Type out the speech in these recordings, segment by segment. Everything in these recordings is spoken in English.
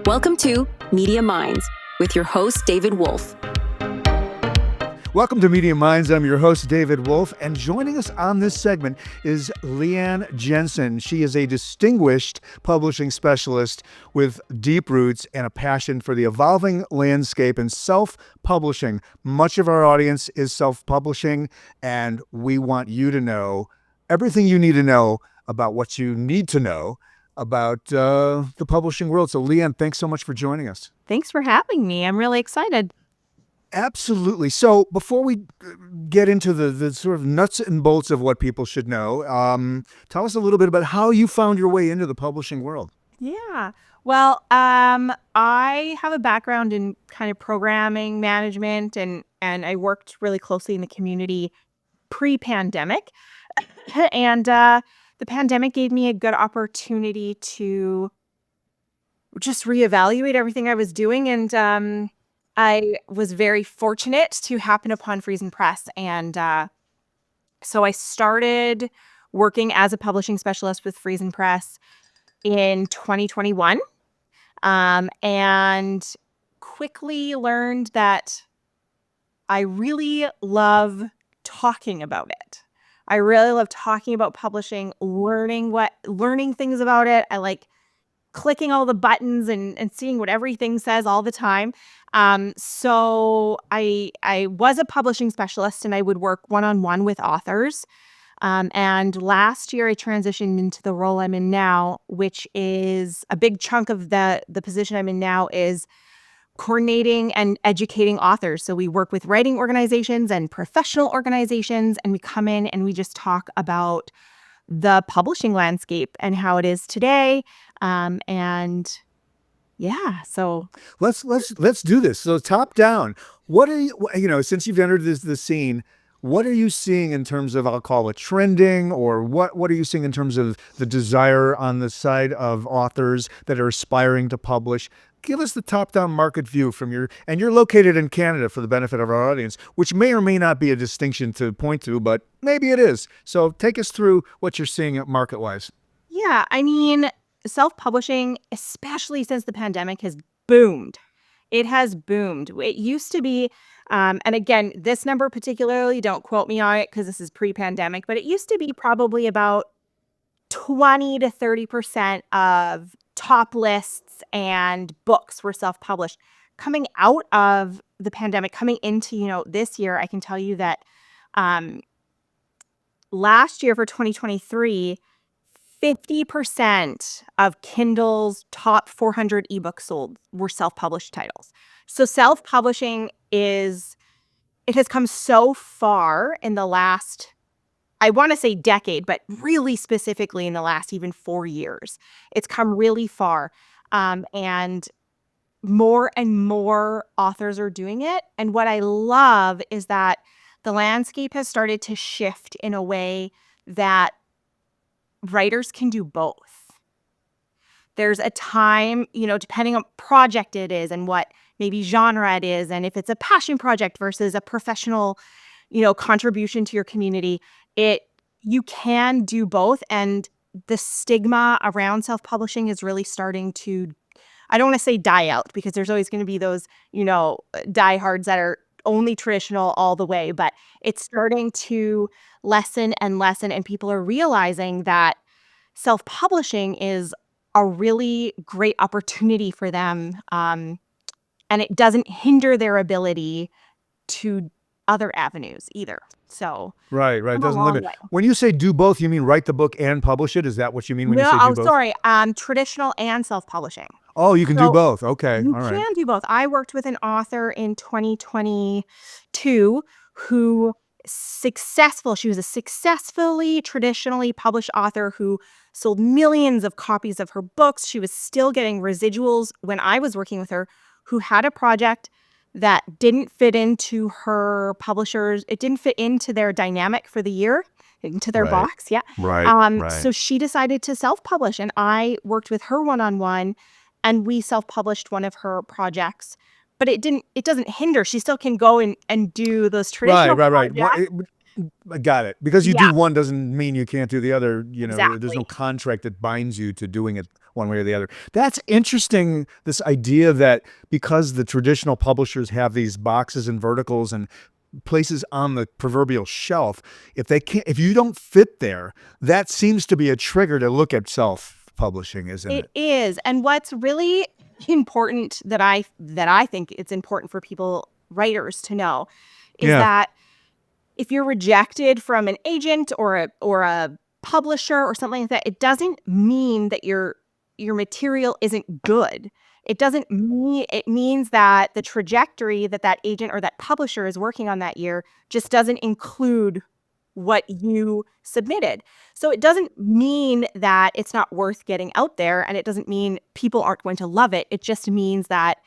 Welcome to Media Minds with your host, David Wolf. Welcome to Media Minds. I'm your host, David Wolf, and joining us on this segment is Leanne Janzen. She is a distinguished publishing specialist with deep roots and a passion for the evolving landscape in self-publishing. Much of our audience is self-publishing, and we want you to know everything you need to know about what you need to know about the publishing world. So, Leanne, thanks so much for joining us. Thanks for having me. I'm really excited. Absolutely. So before we get into the sort of nuts and bolts of what people should know, tell us a little bit about how you found your way into the publishing world. Yeah. Well, I have a background in kind of programming management, and I worked really closely in the community pre-pandemic. And the pandemic gave me a good opportunity to just reevaluate everything I was doing. And I was very fortunate to happen upon FriesenPress. And so I started working as a publishing specialist with FriesenPress in 2021, and quickly learned that I really love talking about it. I really love talking about publishing, learning things about it. I like clicking all the buttons and seeing what everything says all the time. So I was a publishing specialist, and I would work one-on-one with authors. And last year I transitioned into the role I'm in now, which is a big chunk of the position I'm in now is coordinating and educating authors. So we work with writing organizations and professional organizations, and we come in and we just talk about the publishing landscape and how it is today. And yeah, so Let's do this. So top down, what are you, since you've entered the scene, what are you seeing in terms of, I'll call it trending, or what are you seeing in terms of the desire on the side of authors that are aspiring to publish? Give us the top-down market view and you're located in Canada for the benefit of our audience, which may or may not be a distinction to point to, but maybe it is. So take us through what you're seeing market-wise. yeah, I mean, self-publishing, especially since the pandemic, has boomed. It has boomed. It used to be, and again, this number particularly, don't quote me on it because this is pre-pandemic, but it used to be probably about 20 to 30% of top lists and books were self-published. Coming out of the pandemic, coming into, this year, I can tell you that last year for 2023, 50% of Kindle's top 400 ebooks sold were self-published titles. So self-publishing it has come so far in the last, I want to say decade, but really specifically in the last even 4 years. It's come really far. And more authors are doing it. And what I love is that the landscape has started to shift in a way that writers can do both. There's a time, depending on project it is and what maybe genre it is, and if it's a passion project versus a professional, contribution to your community, you can do both. And the stigma around self-publishing is really starting to, I don't want to say die out, because there's always going to be those, diehards that are only traditional all the way, but it's starting to lessen and lessen, and people are realizing that self-publishing is a really great opportunity for them, and it doesn't hinder their ability to other avenues either. So Right. It doesn't limit. When you say do both, you mean write the book and publish it? Is that what you mean when you say do both? Sorry, traditional and self-publishing. Oh, you can do both. Okay. You All right. can do both. I worked with an author in 2022 who she was a successfully traditionally published author who sold millions of copies of her books. She was still getting residuals when I was working with her, who had a project that didn't fit into her publishers. It didn't fit into their dynamic for the year, into their box. Yeah. Right. So she decided to self-publish, and I worked with her one-on-one, and we self-published one of her projects. But it doesn't hinder. She still can go and do those traditional projects. I got it. Because you Yeah. do one doesn't mean you can't do the other. Exactly. There's no contract that binds you to doing it one way or the other. That's interesting, this idea that because the traditional publishers have these boxes and verticals and places on the proverbial shelf, if you don't fit there, that seems to be a trigger to look at self-publishing, isn't It it? is. And what's really important that I think it's important for writers to know is Yeah. that if you're rejected from an agent or a publisher or something like that, it doesn't mean that your material isn't good. It doesn't mean It means that the trajectory that that agent or that publisher is working on that year just doesn't include what you submitted. So it doesn't mean that it's not worth getting out there, and it doesn't mean people aren't going to love it. It just means that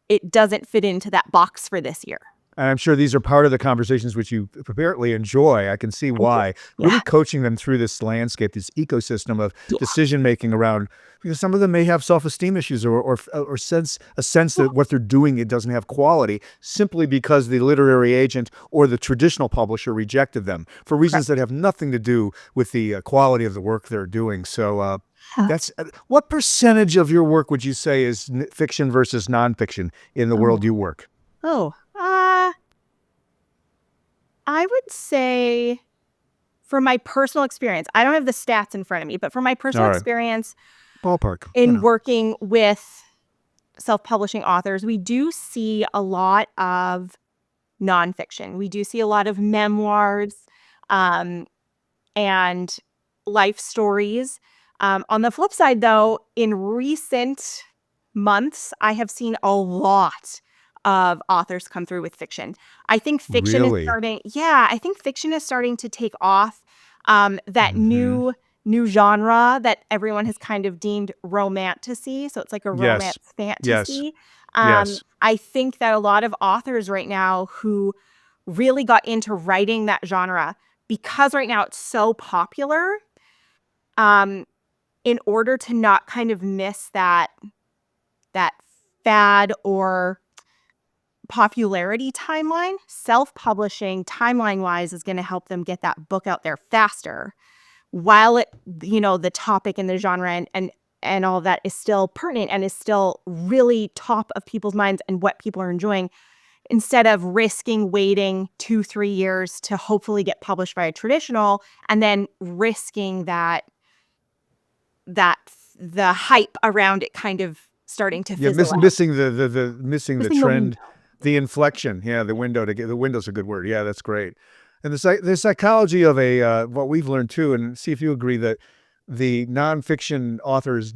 it doesn't fit into that box for this year. And I'm sure these are part of the conversations which you apparently enjoy. I can see I do. why. Yeah. Really coaching them through this landscape, this ecosystem of decision making around, because some of them may have self-esteem issues or a sense that what they're doing, it doesn't have quality, simply because the literary agent or the traditional publisher rejected them for reasons that have nothing to do with the quality of the work they're doing. So that's what percentage of your work would you say is fiction versus nonfiction in the world Oh. you work? Oh. I would say from my personal experience, I don't have the stats in front of me, but from my personal All right. experience Ballpark. in working with self-publishing authors, we do see a lot of nonfiction. We do see a lot of memoirs, and life stories. On the flip side, though, in recent months, I have seen a lot of authors come through with fiction. I think fiction is Really? starting, yeah, I think fiction is starting to take off. That Mhm. new genre that everyone has kind of deemed romantasy. So it's like a Yes. romance Yes. fantasy. Yes. I think that a lot of authors right now who really got into writing that genre, because right now it's so popular, um, in order to not kind of miss that fad or popularity timeline, self-publishing timeline-wise is gonna help them get that book out there faster while the topic and the genre and all of that is still pertinent and is still really top of people's minds and what people are enjoying, instead of risking waiting 2-3 years to hopefully get published by a traditional and then risking that the hype around it kind of starting to Yeah, fizzle out. missing the Missing the trend, window. the inflection. Yeah, the window's a good word. Yeah, that's great. And the psychology of what we've learned too, and see if you agree that the nonfiction authors,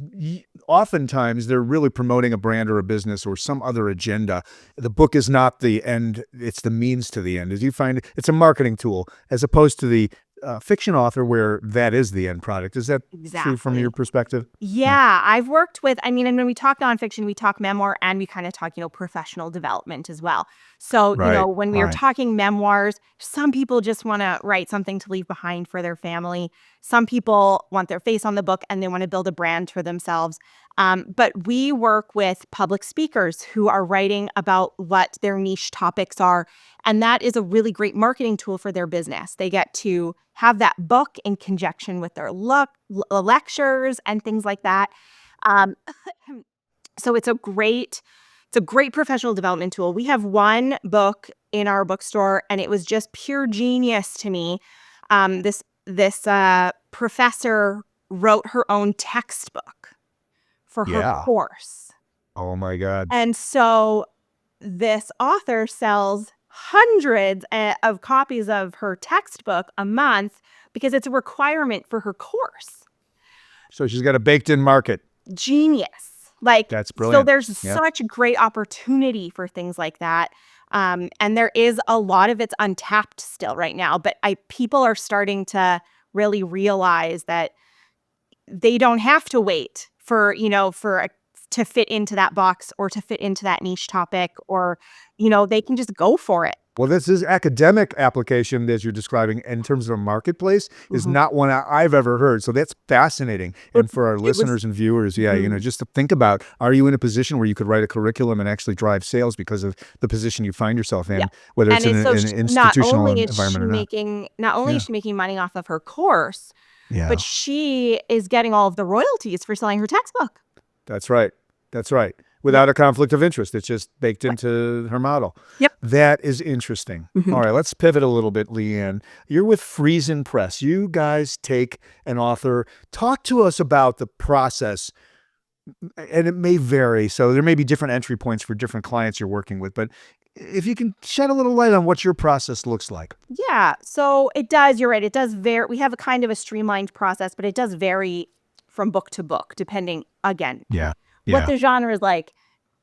oftentimes they're really promoting a brand or a business or some other agenda. The book is not the end; it's the means to the end. As you find, it's a marketing tool, as opposed to the fiction author where that is the end product. Is that true from Exactly. your perspective? Yeah. Yeah, I've worked with, I mean, and when we talk nonfiction, we talk memoir and we kind of talk, professional development as well. So, Right. when we are Right. talking memoirs, some people just want to write something to leave behind for their family. Some people want their face on the book and they want to build a brand for themselves. But we work with public speakers who are writing about what their niche topics are. And that is a really great marketing tool for their business. They get to have that book in conjunction with their lectures and things like that. Um, so it's a great professional development tool. We have one book in our bookstore, and it was just pure genius to me. This professor wrote her own textbook for her Yeah. course. Oh my God. And so this author sells hundreds of copies of her textbook a month because it's a requirement for her course. So she's got a baked-in market. Genius. Like, That's so brilliant. there's Yeah. such great opportunity for things like that. And there is a lot of it's untapped still right now, but people are starting to really realize that they don't have to wait to fit into that box or to fit into that niche topic, or they can just go for it. Well, this is academic application as you're describing in terms of a marketplace is Mhm. not one I've ever heard. So that's fascinating. And for our It was listeners and viewers, yeah, Mhm. just to think about, are you in a position where you could write a curriculum and actually drive sales because of the position you find yourself Yeah. in, whether it's And in it's so an institutional environment or not? not only Yeah. is she making money off of her course, Yeah. But she is getting all of the royalties for selling her textbook. That's right. That's right. Without a conflict of interest. It's just baked into her model. Yep. That is interesting. Mhm. All right, let's pivot a little bit, Leanne. You're with FriesenPress. You guys take an author. Talk to us about the process. And it may vary. So there may be different entry points for different clients you're working with. But if you can shed a little light on what your process looks like. Yeah. So it does. You're right. It does vary. We have a kind of a streamlined process, but it does vary from book to book, depending, again, Yeah. what the genre is like.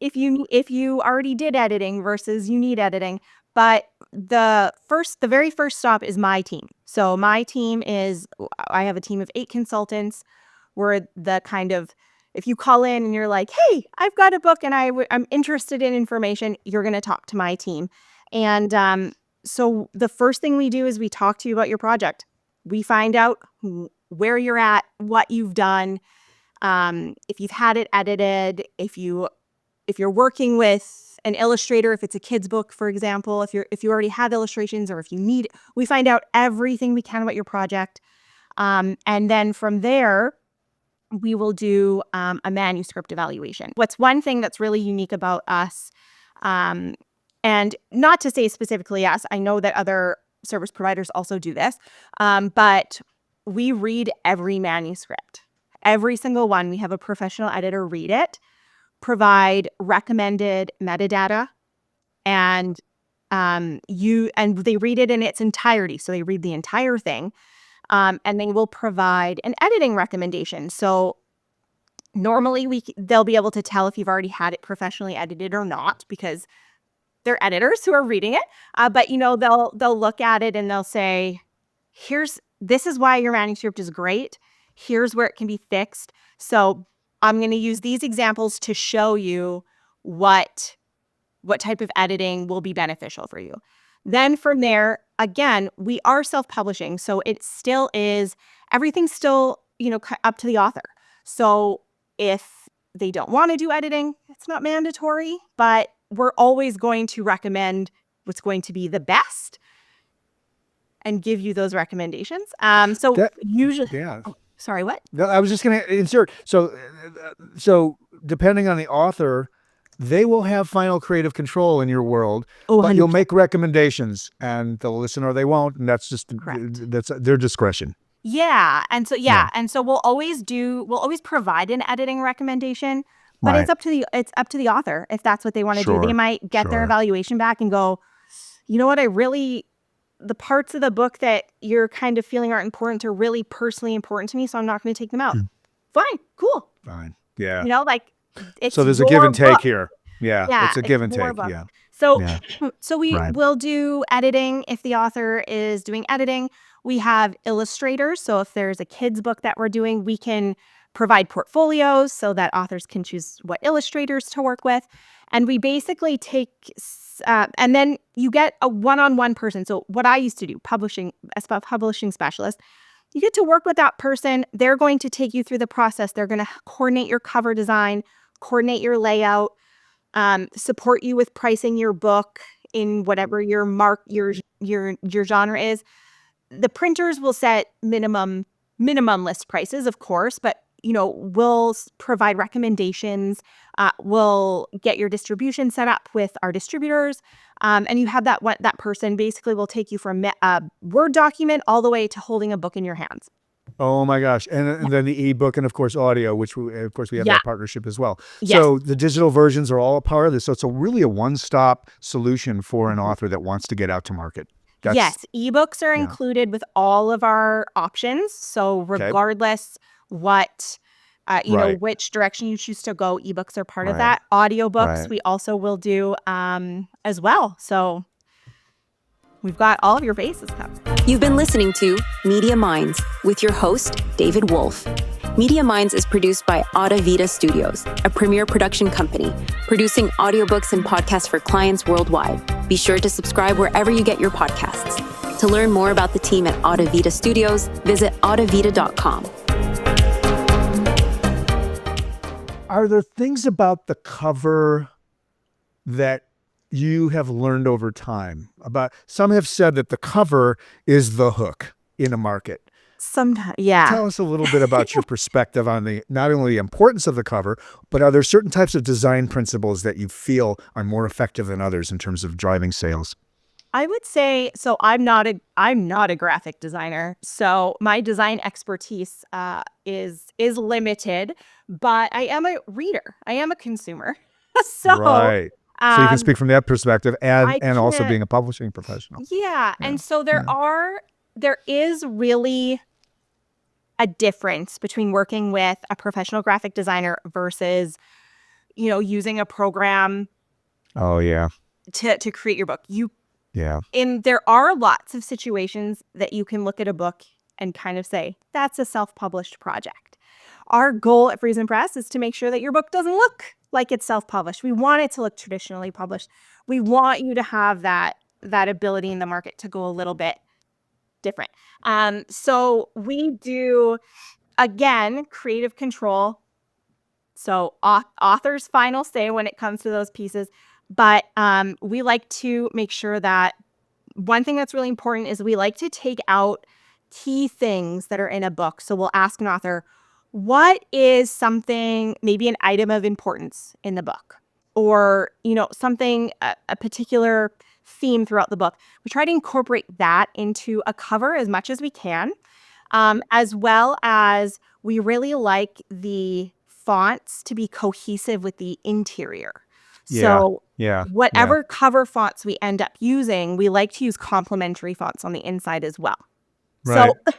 If you already did editing versus you need editing. But the very first stop is my team. So my team I have a team of 8 consultants. We're the kind of, if you call in and you're like, hey, I've got a book and I'm interested in information, you're going to talk to my team. And so the first thing we do is we talk to you about your project. We find out where you're at, what you've done, if you've had it edited, if you're working with an illustrator, if it's a kid's book, for example, if you already have illustrations or if you need, we find out everything we can about your project. And then from there, we will do a manuscript evaluation. What's one thing that's really unique about us, and not to say specifically us, I know that other service providers also do this, but we read every manuscript. Every single one. We have a professional editor read it, provide recommended metadata, and they read it in its entirety. So they read the entire thing. And they will provide an editing recommendation. So normally they'll be able to tell if you've already had it professionally edited or not, because they're editors who are reading it. But they'll look at it and they'll say, this is why your manuscript is great. Here's where it can be fixed. So I'm going to use these examples to show you what type of editing will be beneficial for you. Then from there, again, we are self-publishing. So it still is, everything's still, up to the author. So if they don't want to do editing, it's not mandatory, but we're always going to recommend what's going to be the best and give you those recommendations. Usually, Yeah. oh, sorry, what? No, I was just going to insert. So depending on the author, they will have final creative control in your world, Oh, but you'll 100%. make recommendations and they'll listen or they won't. And that's just, Correct. that's their discretion. Yeah. And so, Yeah. And so we'll always provide an editing recommendation, but Right. it's up to the author if that's what they want to do. They Sure, might get their sure. evaluation back and go, you know what, the parts of the book that you're kind of feeling aren't important are really personally important to me, so I'm not going to take them out. Fine, cool. Fine. Yeah. It's So there's a give and your take book. here. Yeah. Yeah, It's a give and your take. book. Yeah. So, Yeah. so we Right. will do editing if the author is doing editing. We have illustrators. So if there's a kid's book that we're doing, we can provide portfolios so that authors can choose what illustrators to work with. And we basically and then you get a one-on-one person. So what I used to do, as a publishing specialist, you get to work with that person. They're going to take you through the process. They're going to coordinate your cover design, coordinate your layout, support you with pricing your book in whatever your genre is. The printers will set minimum list prices, of course, but we'll provide recommendations. We'll get your distribution set up with our distributors, and you have that person basically will take you from a Word document all the way to holding a book in your hands. Oh my gosh. And then the ebook and of course audio, which we have that partnership as well. Yes. So the digital versions are all a part of this. So it's really a one-stop solution for an author that wants to get out to market. Yes, ebooks are included with all of our options. So regardless what, which direction you choose to go, ebooks are part of that. Audiobooks we also will do as well. So we've got all of your bases covered. You've been listening to Media Minds with your host, David Wolf. Media Minds is produced by Audavita Studios, a premier production company, producing audiobooks and podcasts for clients worldwide. Be sure to subscribe wherever you get your podcasts. To learn more about the team at Audavita Studios, visit audavita.com. Are there things about the cover that you have learned over time? Some have said that the cover is the hook in a market. Sometimes, yeah. Tell us a little bit about your perspective on the not only the importance of the cover, but are there certain types of design principles that you feel are more effective than others in terms of driving sales? I would say so. I'm not a graphic designer, so my design expertise is limited. But I am a reader. I am a consumer. So Right. So you can um, speak from that perspective I and also can't. being a publishing professional. Yeah, Yeah. and so Yeah. there is really a difference between working with a professional graphic designer versus using a program Oh yeah. to create your book. Yeah. And there are lots of situations that you can look at a book and kind of say, that's a self-published project. Our goal at FriesenPress is to make sure that your book doesn't look like it's self-published. We want it to look traditionally published. We want you to have that ability in the market to go a little bit different. So we do, again, creative control. So author's final say when it comes to those pieces. But we like to make sure that one thing that's really important is we like to take out key things that are in a book. So we'll ask an author, what is something, maybe an item of importance in the book, or something, a particular theme throughout the book. We try to incorporate that into a cover as much as we can, as well as we really like the fonts to be cohesive with the interior. Yeah. So Yeah. Yeah. whatever cover fonts we end up using, we like to use complementary fonts on the inside as well. Right. So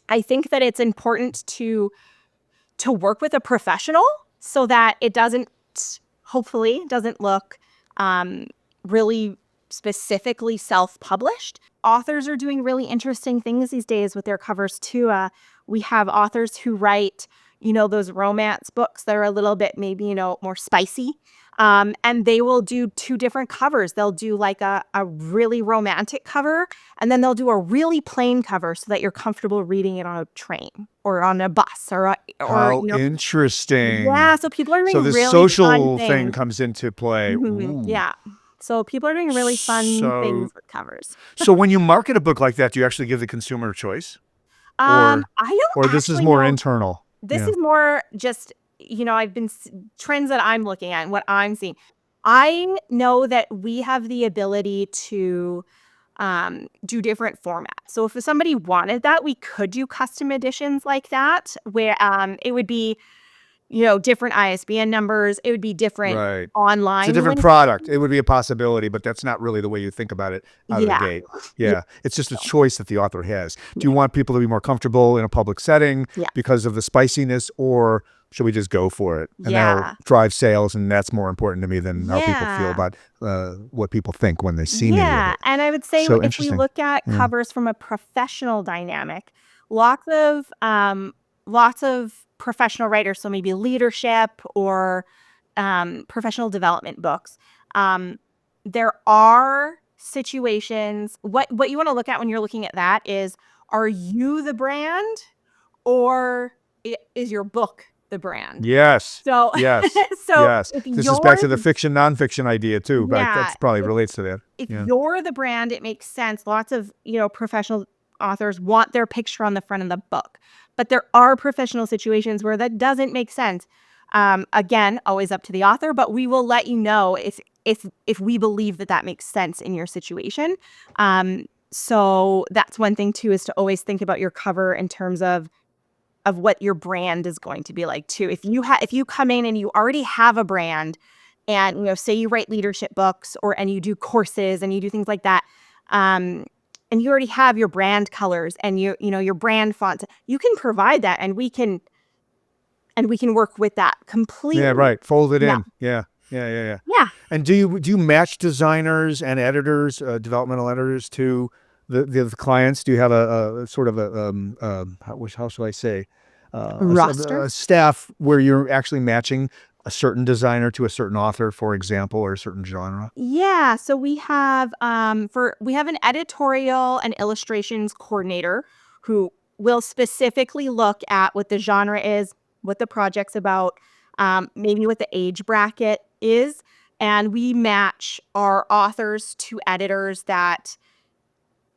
I think that it's important to work with a professional so that it doesn't, hopefully, doesn't look um, really specifically self-published. Authors are doing really interesting things these days with their covers too. We have authors who write, those romance books that are a little bit maybe, more spicy. And they will do two different covers. They'll do like a really romantic cover, and then they'll do a really plain cover so that you're comfortable reading it on a train or on a bus or How interesting. yeah. So people are So doing this really fun social thing things. comes into play. Ooh. Yeah. So people are doing really fun So things with covers. so when you market a book like that, do you actually give the consumer a choice? Or I don't this is actually more know. internal? This Yeah. is more just, I've been trends that I'm looking at and what I'm seeing. I know that we have the ability to do different formats. So if somebody wanted that, we could do custom editions like that, where it would be, different ISBN numbers. It would be different Right. It's a online different links. product. It would be a possibility, but that's not really the way you think about it out of the Yeah. gate. Yeah. Yeah. It's just a choice that the author has. Do you want people to be more comfortable in a public setting Yeah. because of the spiciness, or should we just go for it? And that'll Yeah. drive sales, and that's more important to me than how people feel Yeah. about what people think when they see me with Yeah. it. And I would say So if we interesting. look at Yeah. covers from a professional dynamic, lots of professional writers, so maybe leadership or professional development books. There are situations. What you want to look at when you're looking at that is, are you the brand, or is your book the brand? Yes. So, Yes. so Yes. if This is back you're to the fiction nonfiction idea too, but yeah, that's probably relates to that. if Yeah. you're the brand, it makes sense. Lots of, professional authors want their picture on the front of the book. But there are professional situations where that doesn't make sense. Again, always up to the author, but we will let you know if we believe that makes sense in your situation. So that's one thing too, is to always think about your cover in terms of what your brand is going to be like too. If you come in and you already have a brand, and say you write leadership books and you do courses and you do things like that, and you already have your brand colors and your brand fonts, you can provide that, and we can work with that Yeah, completely. right. Fold it Yeah. in. Yeah. Yeah, yeah, yeah. Yeah. And do you match designers and editors, developmental editors to the clients? Do you have a sort of how shall I say, Roster. a staff where you're actually matching a certain designer to a certain author, for example, or a certain genre? Yeah, so we have an editorial and illustrations coordinator who will specifically look at what the genre is, what the project's about, maybe what the age bracket is, and we match our authors to editors that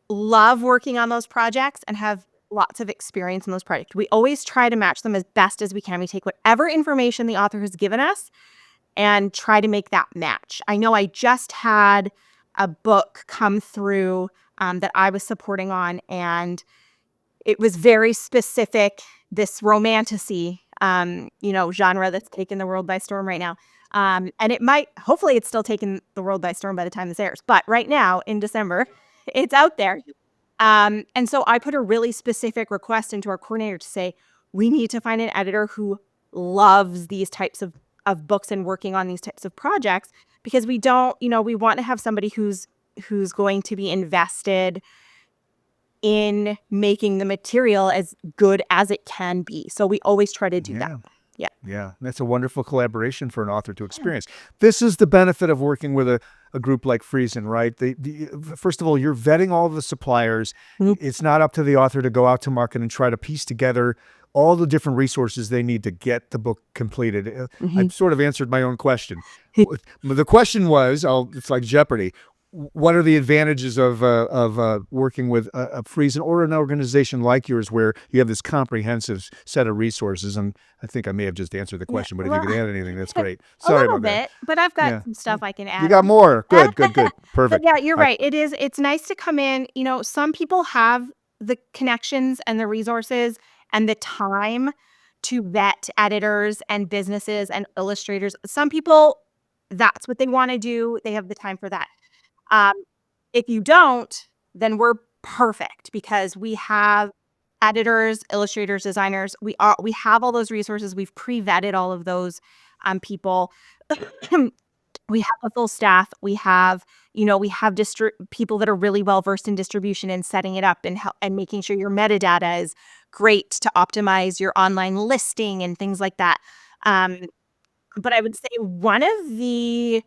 love working on those projects and have lots of experience in those projects. We always try to match them as best as we can. We take whatever information the author has given us and try to make that match. I know I just had a book come through that I was supporting on, and it was very specific, this romantasy, genre that's taken the world by storm right now. And hopefully it's still taking the world by storm by the time this airs. But right now in December, it's out there. And so I put a really specific request into our coordinator to say, we need to find an editor who loves these types of books and working on these types of projects, because we want to have somebody who's going to be invested in making the material as good as it can be. So we always try to do that. Yeah. Yeah. That's a wonderful collaboration for an author to experience. This is the benefit of working with a group like Friesen, right? First of all, you're vetting all the suppliers. Mm-hmm. It's not up to the author to go out to market and try to piece together all the different resources they need to get the book completed. I've sort of answered my own question. The question was, it's like Jeopardy. What are the advantages of working with a Friesen or an organization like yours, where you have this comprehensive set of resources? And I think I may have just answered the question, but if you could add anything, that's great. Sorry a little about bit, but I've got some stuff I can add. You got more. Good. But Perfect. yeah, you're right. It's nice to come in. Some people have the connections and the resources and the time to vet editors and businesses and illustrators. Some people, that's what they want to do. They have the time for that. If you don't, then we're perfect, because we have editors, illustrators, designers. We have all those resources. We've pre-vetted all of those people. We have a full staff. We have people that are really well versed in distribution and setting it up and making sure your metadata is great to optimize your online listing and things like that. But I would say one of the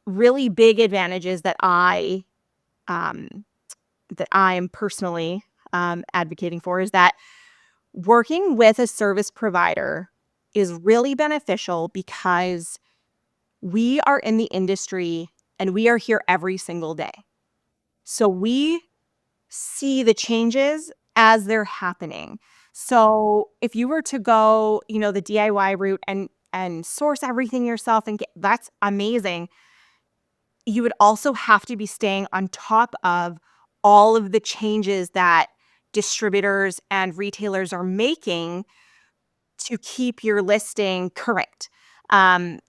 really big advantages that I am personally advocating for is that working with a service provider is really beneficial, because we are in the industry and we are here every single day. So we see the changes as they're happening. So if you were to go, the DIY route and source everything yourself that's amazing. You would also have to be staying on top of all of the changes that distributors and retailers are making to keep your listing current.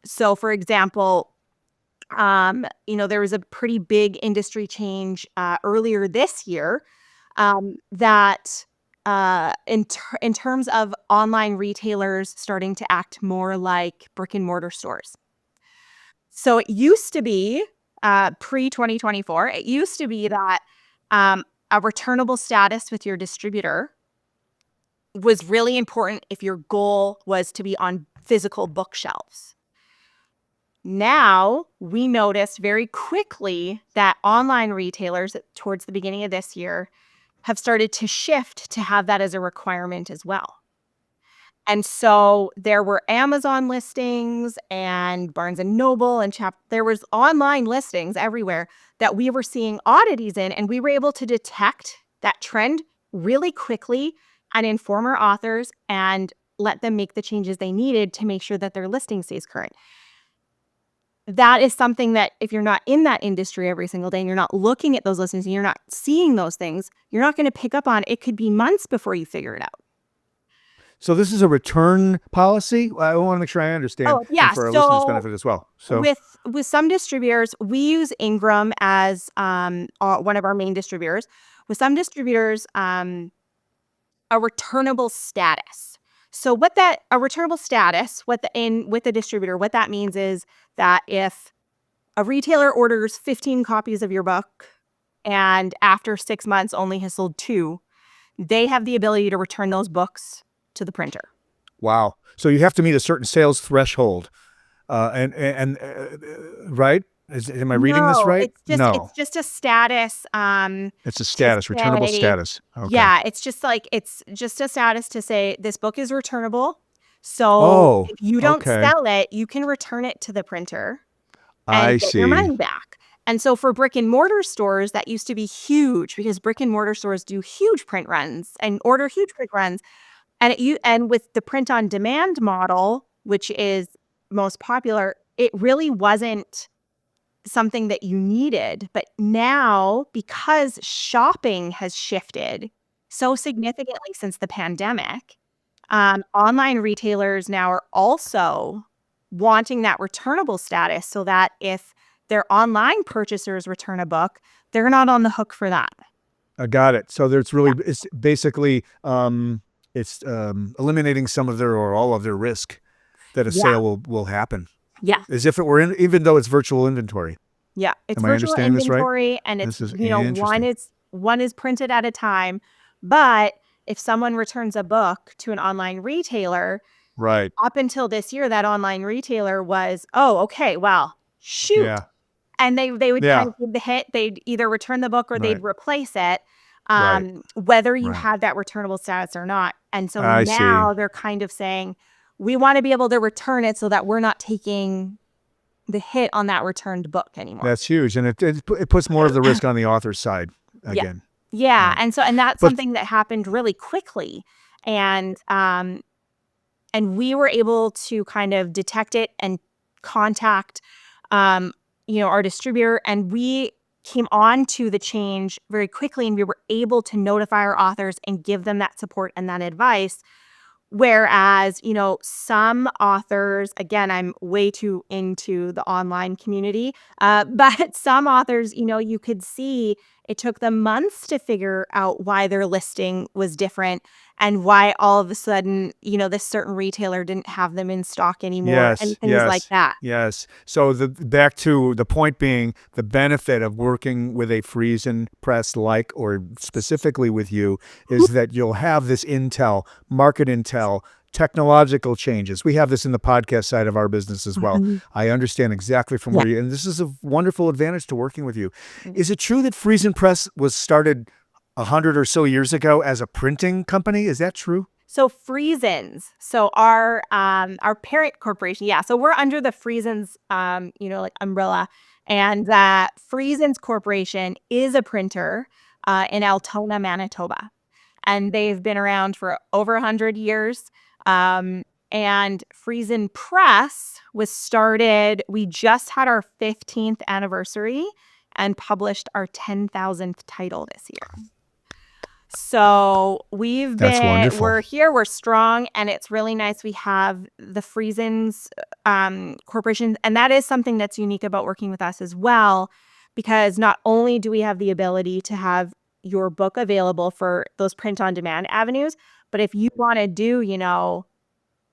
So for example, there was a pretty big industry change earlier this year that in terms of online retailers starting to act more like brick and mortar stores. So it used to be pre-2024, it used to be that a returnable status with your distributor was really important if your goal was to be on physical bookshelves. Now, we noticed very quickly that online retailers towards the beginning of this year have started to shift to have that as a requirement as well. And so there were Amazon listings and Barnes and Noble and there was online listings everywhere that we were seeing oddities in, and we were able to detect that trend really quickly and inform our authors and let them make the changes they needed to make sure that their listing stays current. That is something that if you're not in that industry every single day and you're not looking at those listings and you're not seeing those things, you're not going to pick up on. It could be months before you figure it out. So this is a return policy? I want to make sure I understand. Oh, yeah. And for our listeners' benefit as well. So with some distributors, we use Ingram as one of our main distributors. With some distributors, a returnable status. So a returnable status with the distributor, what that means is that if a retailer orders 15 copies of your book and after 6 months only has sold 2, they have the ability to return those books to the printer. Wow. So you have to meet a certain sales threshold. Right? Am I reading this right? It's just a status. It's a status, returnable status. Okay. Yeah, it's just a status to say this book is returnable. So if you don't sell it, you can return it to the printer and get your money back. And so for brick and mortar stores, that used to be huge because brick and mortar stores do huge print runs and order huge print runs. And with the print on demand model, which is most popular, it really wasn't something that you needed. But now, because shopping has shifted so significantly since the pandemic, online retailers now are also wanting that returnable status so that if their online purchasers return a book, they're not on the hook for that. I got it. So there's really, it's basically, it's eliminating some of their or all of their risk that a sale will happen. Yeah. As if it were even though it's virtual inventory. Yeah. It's Am I virtual understanding this right? inventory, and it's, This is one is printed at a time. But if someone returns a book to an online retailer, right. up until this year, that online retailer was, oh, okay, well, shoot. Yeah. And they would kind of give the hit. They'd either return the book or they'd replace it, whether you had that returnable status or not. And so now they're kind of saying, we want to be able to return it so that we're not taking the hit on that returned book anymore. That's huge. And it puts more of the risk on the author's side again. Yeah. And that's something that happened really quickly. And we were able to kind of detect it and contact our distributor, and we came on to the change very quickly, and we were able to notify our authors and give them that support and that advice. Whereas, some authors, again, I'm way too into the online community, but some authors, you could see it took them months to figure out why their listing was different and why all of a sudden, this certain retailer didn't have them in stock anymore and things like that. Yes. So back to the point being, the benefit of working with a FriesenPress or specifically with you is that you'll have this intel, market intel, technological changes. We have this in the podcast side of our business as well. I understand exactly from where and this is a wonderful advantage to working with you. Is it true that FriesenPress was started 100 or so years ago as a printing company? Is that true? So Friesens, so our parent corporation, so we're under the Friesens, umbrella, and Friesens Corporation is a printer in Altona, Manitoba, and they've been around for over 100 years. And FriesenPress was started, we just had our 15th anniversary and published our 10,000th title this year. So we're here, we're strong, and it's really nice. We have the Friesens Corporation, and that is something that's unique about working with us as well, because not only do we have the ability to have your book available for those print-on-demand avenues, but if you want to do,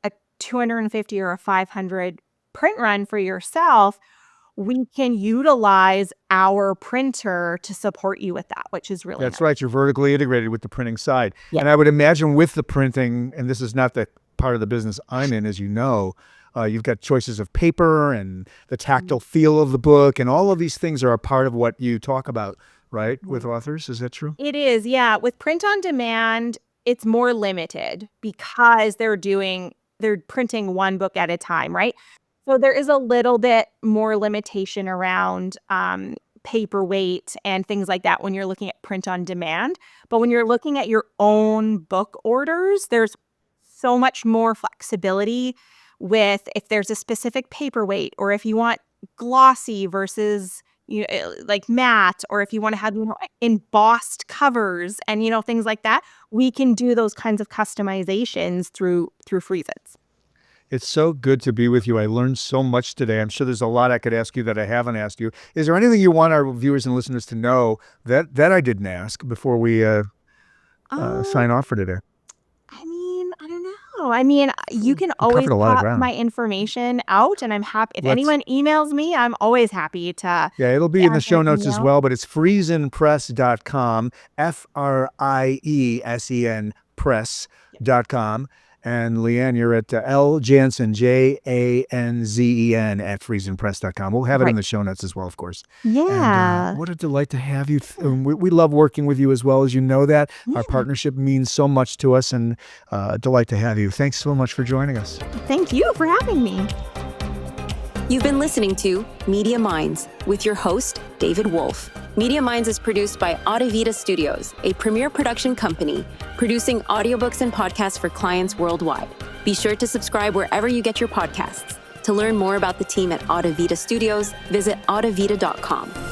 a 250 or a 500 print run for yourself, we can utilize our printer to support you with that, which is really That's nice. right. You're vertically integrated with the printing side. And I would imagine with the printing, and this is not the part of the business I'm in, as you know, you've got choices of paper and the tactile feel of the book, and all of these things are a part of what you talk about, right, with authors? Is that true? It is, yeah. With print on demand, it's more limited because they're printing one book at a time, right? So there is a little bit more limitation around paperweight and things like that when you're looking at print on demand. But when you're looking at your own book orders, there's so much more flexibility with if there's a specific paperweight, or if you want glossy versus like matte, or if you want to have embossed covers and things like that, we can do those kinds of customizations through Friesens. It's so good to be with you. I learned so much today. I'm sure there's a lot I could ask you that I haven't asked you. Is there anything you want our viewers and listeners to know that I didn't ask before we sign off for today? I don't know. You can always pop my information out, and I'm happy. If anyone emails me, I'm always happy to. Yeah, it'll be in the show notes as well, but it's FriesenPress.com, FRIESEN press.com. And Leanne, you're at L Janzen, JANZEN at FriesenPress.com. We'll have it in the show notes as well, of course. Yeah. And, what a delight to have you. We love working with you as well, as you know that. Yeah. Our partnership means so much to us, and a delight to have you. Thanks so much for joining us. Thank you for having me. You've been listening to Media Minds with your host, David Wolf. Media Minds is produced by Audavita Studios, a premier production company producing audiobooks and podcasts for clients worldwide. Be sure to subscribe wherever you get your podcasts. To learn more about the team at Audavita Studios, visit audavita.com.